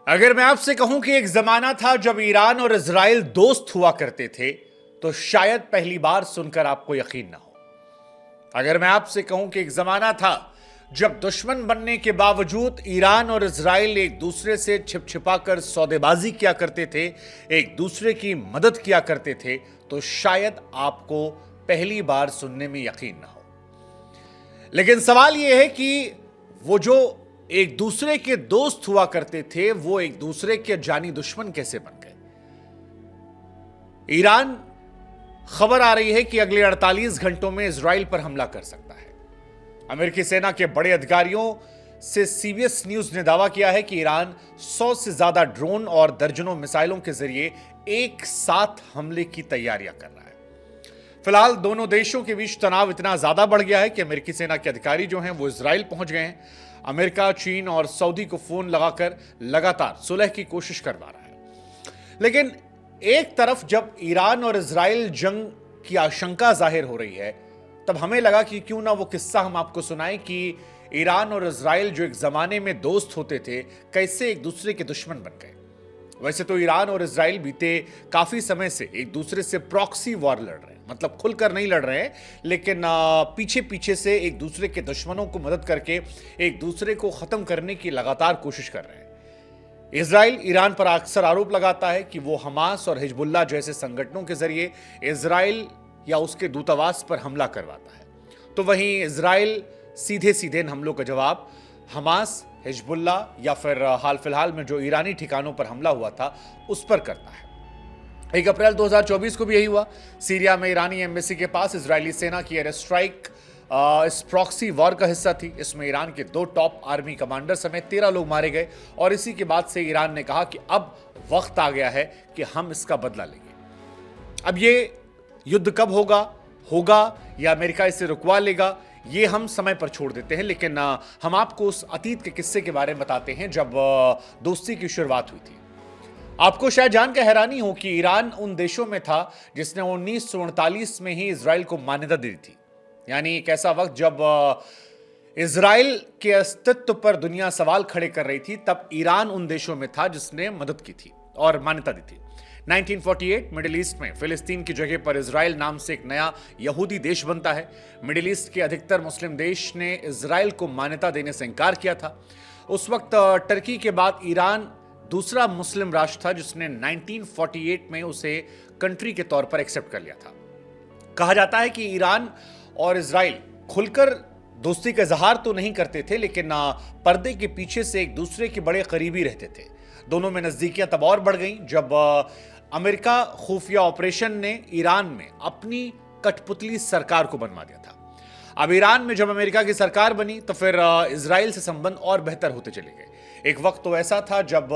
अगर मैं आपसे कहूं कि एक जमाना था जब ईरान और इजराइल दोस्त हुआ करते थे, तो शायद पहली बार सुनकर आपको यकीन ना हो। अगर मैं आपसे कहूं कि एक जमाना था जब दुश्मन बनने के बावजूद ईरान और इजराइल एक दूसरे से छिपछिपाकर सौदेबाजी किया करते थे, एक दूसरे की मदद किया करते थे, तो शायद आपको पहली बार सुनने में यकीन ना हो। लेकिन सवाल यह है कि वो जो एक दूसरे के दोस्त हुआ करते थे, वो एक दूसरे के जानी दुश्मन कैसे बन गए। ईरान, खबर आ रही है कि अगले 48 घंटों में इजराइल पर हमला कर सकता है। अमेरिकी सेना के बड़े अधिकारियों से सीबीएस न्यूज ने दावा किया है कि ईरान 100 से ज्यादा ड्रोन और दर्जनों मिसाइलों के जरिए एक साथ हमले की तैयारियां कर रहा है। फिलहाल दोनों देशों के बीच तनाव इतना ज्यादा बढ़ गया है कि अमेरिकी सेना के अधिकारी जो हैं वो इजराइल पहुंच गए हैं। अमेरिका, चीन और सऊदी को फोन लगाकर लगातार सुलह की कोशिश करवा रहा है। लेकिन एक तरफ जब ईरान और इजराइल जंग की आशंका जाहिर हो रही है, तब हमें लगा कि क्यों ना वो किस्सा हम आपको सुनाएं कि ईरान और इजराइल जो एक जमाने में दोस्त होते थे, कैसे एक दूसरे के दुश्मन बन गए। वैसे तो ईरान और इजराइल बीते काफी समय से एक दूसरे से प्रॉक्सी वॉर लड़ रहे हैं, मतलब खुलकर नहीं लड़ रहे हैं, लेकिन पीछे पीछे से एक दूसरे के दुश्मनों को मदद करके एक दूसरे को खत्म करने की लगातार कोशिश कर रहे हैं। इजराइल ईरान पर अक्सर आरोप लगाता है कि वो हमास और हिजबुल्लाह जैसे संगठनों के जरिए इजराइल या उसके दूतावास पर हमला करवाता है, तो वहीं इजराइल सीधे सीधे इन हमलों का जवाब हमास, हिजबुल्लाह या फिर हाल फिलहाल में जो ईरानी ठिकानों पर हमला हुआ था उस पर करता है। 1 अप्रैल 2024 को भी यही हुआ। सीरिया में ईरानी एम्बेसी के पास इजरायली सेना की एयर स्ट्राइक इस प्रॉक्सी वॉर का हिस्सा थी। इसमें ईरान के 2 टॉप आर्मी कमांडर समेत 13 लोग मारे गए और इसी के बाद से ईरान ने कहा कि अब वक्त आ गया है कि हम इसका बदला लेंगे। अब ये युद्ध कब होगा या अमेरिका इसे रुकवा लेगा, ये हम समय पर छोड़ देते हैं। लेकिन हम आपको उस अतीत के किस्से के बारे में बताते हैं जब दोस्ती की शुरुआत हुई थी। आपको शायद जानकर हैरानी हो कि ईरान उन देशों में था जिसने 1948 में ही इजराइल को मान्यता दी थी। यानी एक ऐसा वक्त जब इजराइल के अस्तित्व पर दुनिया सवाल खड़े कर रही थी, तब ईरान उन देशों में था जिसने मदद की थी और मान्यता दी थी। 1948 मिडिल ईस्ट में फिलिस्तीन की जगह पर इजराइल नाम से एक नया यहूदी देश बनता है। मिडिल ईस्ट के अधिकतर मुस्लिम देश ने इजराइल को मान्यता देने से इनकार किया था। उस वक्त टर्की के बाद ईरान दूसरा मुस्लिम राष्ट्र था जिसने 1948 में उसे कंट्री के तौर पर एक्सेप्ट कर लिया था। कहा जाता है कि ईरान और इजराइल खुलकर दोस्ती का इजहार तो नहीं करते थे, लेकिन पर्दे के पीछे से एक दूसरे के बड़े करीबी रहते थे। दोनों में नजदीकियां तब और बढ़ गईं जब अमेरिका खुफिया ऑपरेशन ने ईरान में अपनी कठपुतली सरकार को बनवा दिया था। अब ईरान में जब अमेरिका की सरकार बनी तो फिर इजराइल से संबंध और बेहतर होते चले गए। एक वक्त तो ऐसा था जब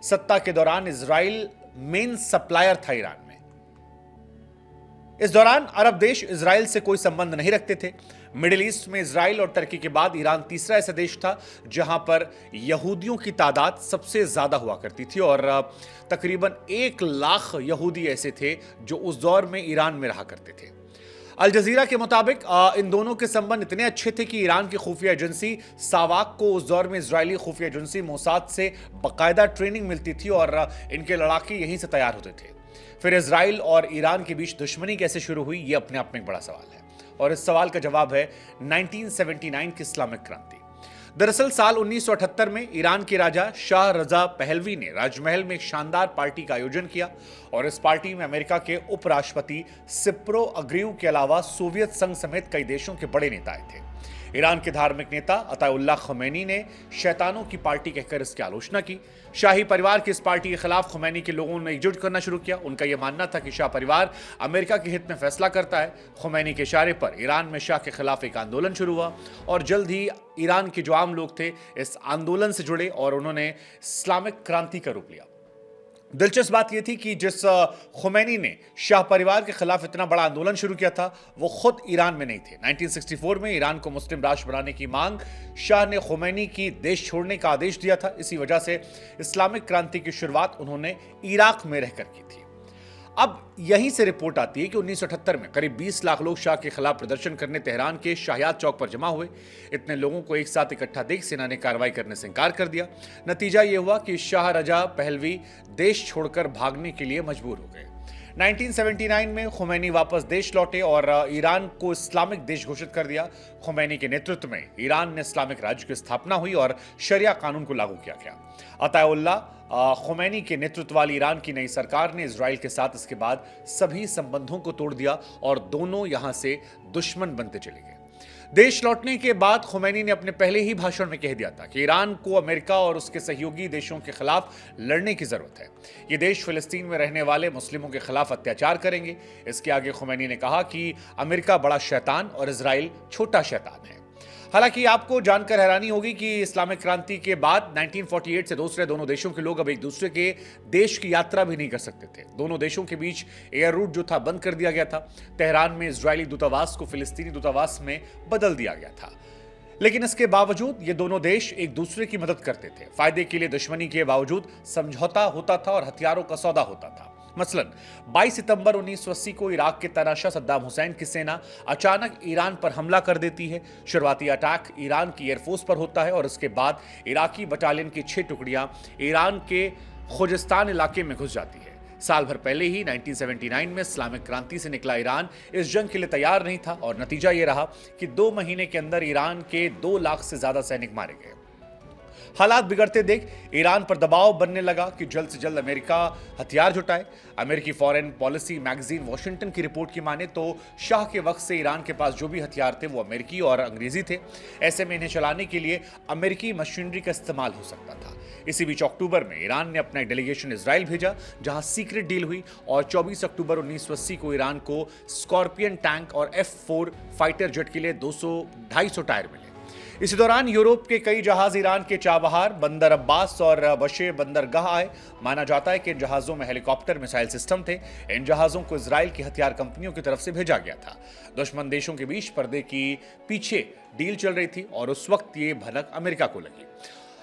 सत्ता के दौरान इजराइल मेन सप्लायर था ईरान में। इस दौरान अरब देश इजराइल से कोई संबंध नहीं रखते थे। मिडिल ईस्ट में इजराइल और टर्की के बाद ईरान तीसरा ऐसा देश था जहां पर यहूदियों की तादाद सबसे ज्यादा हुआ करती थी और तकरीबन 1 लाख यहूदी ऐसे थे जो उस दौर में ईरान में रहा करते थे। अल जजीरा के मुताबिक इन दोनों के संबंध इतने अच्छे थे कि ईरान की खुफिया एजेंसी सावाक को उस दौर में इजरायली खुफिया एजेंसी मोसाद से बाकायदा ट्रेनिंग मिलती थी और इनके लड़ाके यहीं से तैयार होते थे। फिर इजराइल और ईरान के बीच दुश्मनी कैसे शुरू हुई, ये अपने आप में एक बड़ा सवाल है और इस सवाल का जवाब है 1979 की इस्लामिक क्रांति। दरअसल साल 1978 में ईरान के राजा शाह रजा पहलवी ने राजमहल में एक शानदार पार्टी का आयोजन किया और इस पार्टी में अमेरिका के उपराष्ट्रपति सिप्रो अग्रीव के अलावा सोवियत संघ समेत कई देशों के बड़े नेता आए थे। ईरान के धार्मिक नेता अताउल्लाह खमैनी ने शैतानों की पार्टी कहकर इसकी आलोचना की। शाही परिवार की इस पार्टी के खिलाफ खमैनी के लोगों ने एकजुट करना शुरू किया। उनका यह मानना था कि शाह परिवार अमेरिका के हित में फैसला करता है। खमैनी के इशारे पर ईरान में शाह के खिलाफ एक आंदोलन शुरू हुआ और जल्द ही ईरान के जो आम लोग थे इस आंदोलन से जुड़े और उन्होंने इस्लामिक क्रांति का रूप लिया। दिलचस्प बात यह थी कि जिस खुमैनी ने शाह परिवार के खिलाफ इतना बड़ा आंदोलन शुरू किया था वो खुद ईरान में नहीं थे। 1964 में ईरान को मुस्लिम राष्ट्र बनाने की मांग शाह ने खुमैनी की देश छोड़ने का आदेश दिया था। इसी वजह से इस्लामिक क्रांति की शुरुआत उन्होंने इराक में रहकर की थी। अब यहीं से रिपोर्ट आती है कि 1978 में करीब 20 लाख लोग शाह के खिलाफ प्रदर्शन करने तेहरान के शाहयात चौक पर जमा हुए। इतने लोगों को एक साथ इकट्ठा देख सेना ने कार्रवाई करने से इनकार कर दिया। नतीजा यह हुआ कि शाह रजा पहलवी देश छोड़कर भागने के लिए मजबूर हो गए। 1979 में खुमैनी वापस देश लौटे और ईरान को इस्लामिक देश घोषित कर दिया। खुमैनी के नेतृत्व में ईरान में इस्लामिक राज्य की स्थापना हुई और शरिया कानून को लागू किया गया। अताउल्लाह खुमैनी के नेतृत्व वाली ईरान की नई सरकार ने इजराइल के साथ इसके बाद सभी संबंधों को तोड़ दिया और दोनों यहां से दुश्मन बनते चले गए। देश लौटने के बाद खुमैनी ने अपने पहले ही भाषण में कह दिया था कि ईरान को अमेरिका और उसके सहयोगी देशों के खिलाफ लड़ने की जरूरत है। ये देश फिलिस्तीन में रहने वाले मुस्लिमों के खिलाफ अत्याचार करेंगे। इसके आगे खुमैनी ने कहा कि अमेरिका बड़ा शैतान और इजराइल छोटा शैतान है। हालांकि आपको जानकर हैरानी होगी कि इस्लामिक क्रांति के बाद 1948 से दूसरे दोनों देशों के लोग अब एक दूसरे के देश की यात्रा भी नहीं कर सकते थे। दोनों देशों के बीच एयर रूट जो था बंद कर दिया गया था। तेहरान में इजरायली दूतावास को फिलिस्तीनी दूतावास में बदल दिया गया था। लेकिन इसके बावजूद ये दोनों देश एक दूसरे की मदद करते थे। फायदे के लिए दुश्मनी के बावजूद समझौता होता था और हथियारों का सौदा होता था। मसलन 22 सितंबर 1980 को इराक के तानाशाह सद्दाम हुसैन की सेना अचानक ईरान पर हमला कर देती है। शुरुआती अटैक ईरान की एयरफोर्स पर होता है और उसके बाद इराकी बटालियन की 6 टुकड़ियां ईरान के खुजिस्तान इलाके में घुस जाती है। साल भर पहले ही 1979 में इस्लामिक क्रांति से निकला ईरान इस जंग के लिए तैयार नहीं था और नतीजा यह रहा कि 2 महीने के अंदर ईरान के 2 लाख से ज्यादा सैनिक मारे गए। हालात बिगड़ते देख ईरान पर दबाव बनने लगा कि जल्द से जल्द अमेरिका हथियार जुटाए। अमेरिकी फॉरेन पॉलिसी मैगजीन वॉशिंगटन की रिपोर्ट की माने तो शाह के वक्त से ईरान के पास जो भी हथियार थे वो अमेरिकी और अंग्रेजी थे। ऐसे में इन्हें चलाने के लिए अमेरिकी मशीनरी का इस्तेमाल हो सकता था। इसी बीच अक्टूबर में ईरान ने अपना एक डेलीगेशन इजराइल भेजा जहां सीक्रेट डील हुई और 24 अक्टूबर 1980 को ईरान को स्कॉर्पियन टैंक और F4 फाइटर जेट के लिए 200-250 टायर मिले। इसी दौरान यूरोप के कई जहाज ईरान के चाबहार, बंदर अब्बास और बशे बंदरगाह आए। माना जाता है कि इन जहाजों में हेलीकॉप्टर मिसाइल सिस्टम थे। इन जहाजों को इजराइल की हथियार कंपनियों की तरफ से भेजा गया था। दुश्मन देशों के बीच पर्दे की पीछे डील चल रही थी और उस वक्त ये भनक अमेरिका को लगी।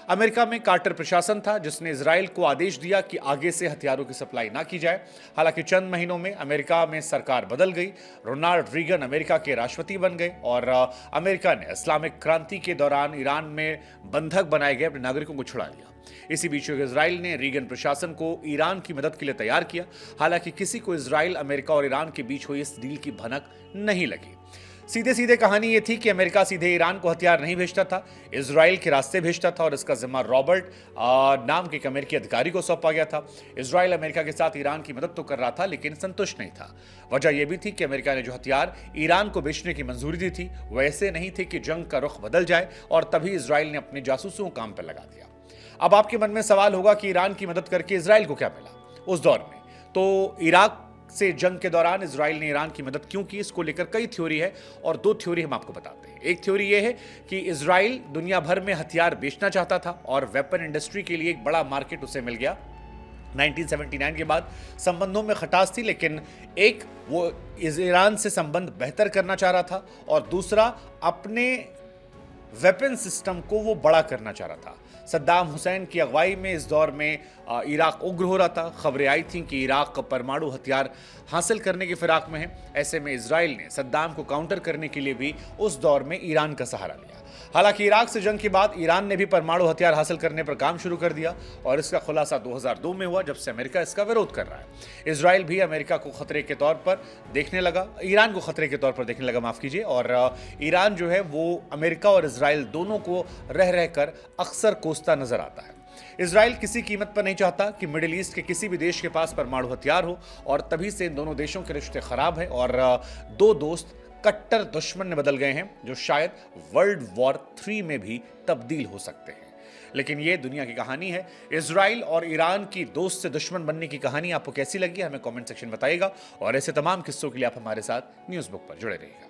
अमेरिका में कार्टर प्रशासन था जिसने इजराइल को आदेश दिया कि आगे से हथियारों की सप्लाई ना की जाए। हालांकि चंद महीनों में अमेरिका में सरकार बदल गई। रोनाल्ड रीगन अमेरिका के राष्ट्रपति बन गए और अमेरिका ने इस्लामिक क्रांति के दौरान ईरान में बंधक बनाए गए अपने नागरिकों को छुड़ा लिया। इसी बीच इजराइल ने रीगन प्रशासन को ईरान की मदद के लिए तैयार किया। हालांकि किसी को इजराइल, अमेरिका और ईरान के बीच हुई इस डील की भनक नहीं लगी। सीधे सीधे कहानी यह थी कि अमेरिका सीधे ईरान को हथियार नहीं भेजता था, इजराइल के रास्ते भेजता था और इसका जिम्मा रॉबर्ट नाम के एक अमेरिकी अधिकारी को सौंपा गया था। इजराइल अमेरिका के साथ ईरान की मदद तो कर रहा था लेकिन संतुष्ट नहीं था। वजह यह भी थी कि अमेरिका ने जो हथियार ईरान को बेचने की मंजूरी दी थी वैसे नहीं थे कि जंग का रुख बदल जाए और तभी इजराइल ने अपने जासूसों को काम पर लगा दिया। अब आपके मन में सवाल होगा कि ईरान की मदद करके इजराइल को क्या मिला उस दौर में। तो इराक से जंग के दौरान इजराइल ने ईरान की मदद क्यों की, इसको लेकर कई थ्योरी है और 2 थ्योरी हम आपको बताते हैं। एक थ्योरी यह है कि इजराइल दुनिया भर में हथियार बेचना चाहता था और वेपन इंडस्ट्री के लिए एक बड़ा मार्केट उसे मिल गया। 1979 के बाद संबंधों में खटास थी लेकिन एक वो ईरान से संबंध बेहतर करना चाह रहा था और दूसरा अपने वेपन सिस्टम को वो बड़ा करना चाह रहा था। सद्दाम हुसैन की अगुवाई में इस दौर में इराक उग्र हो रहा था। खबरें आई थीं कि इराक परमाणु हथियार हासिल करने की फिराक में है। ऐसे में इजराइल ने सद्दाम को काउंटर करने के लिए भी उस दौर में ईरान का सहारा लिया। हालांकि इराक से जंग के बाद ईरान ने भी परमाणु हथियार हासिल करने पर काम शुरू कर दिया और इसका खुलासा 2002 में हुआ जब से अमेरिका इसका विरोध कर रहा है। इजराइल भी अमेरिका को खतरे के तौर पर देखने लगा, ईरान को खतरे के तौर पर देखने लगा, माफ कीजिए। और ईरान जो है वो अमेरिका और इजराइल दोनों को रह रहकर अक्सर कोसता नजर आता है। इजराइल किसी कीमत पर नहीं चाहता कि मिडिल ईस्ट के किसी भी देश के पास परमाणु हथियार हो और तभी से इन दोनों देशों के रिश्ते खराब हैं और 2 दोस्त कट्टर दुश्मन में बदल गए हैं जो शायद वर्ल्ड वॉर 3 में भी तब्दील हो सकते हैं। लेकिन ये दुनिया की कहानी है। इजराइल और ईरान की दोस्त से दुश्मन बनने की कहानी आपको कैसी लगी हमें कमेंट सेक्शन में बताइएगा और ऐसे तमाम किस्सों के लिए आप हमारे साथ न्यूज़ बुक पर जुड़े रहिएगा।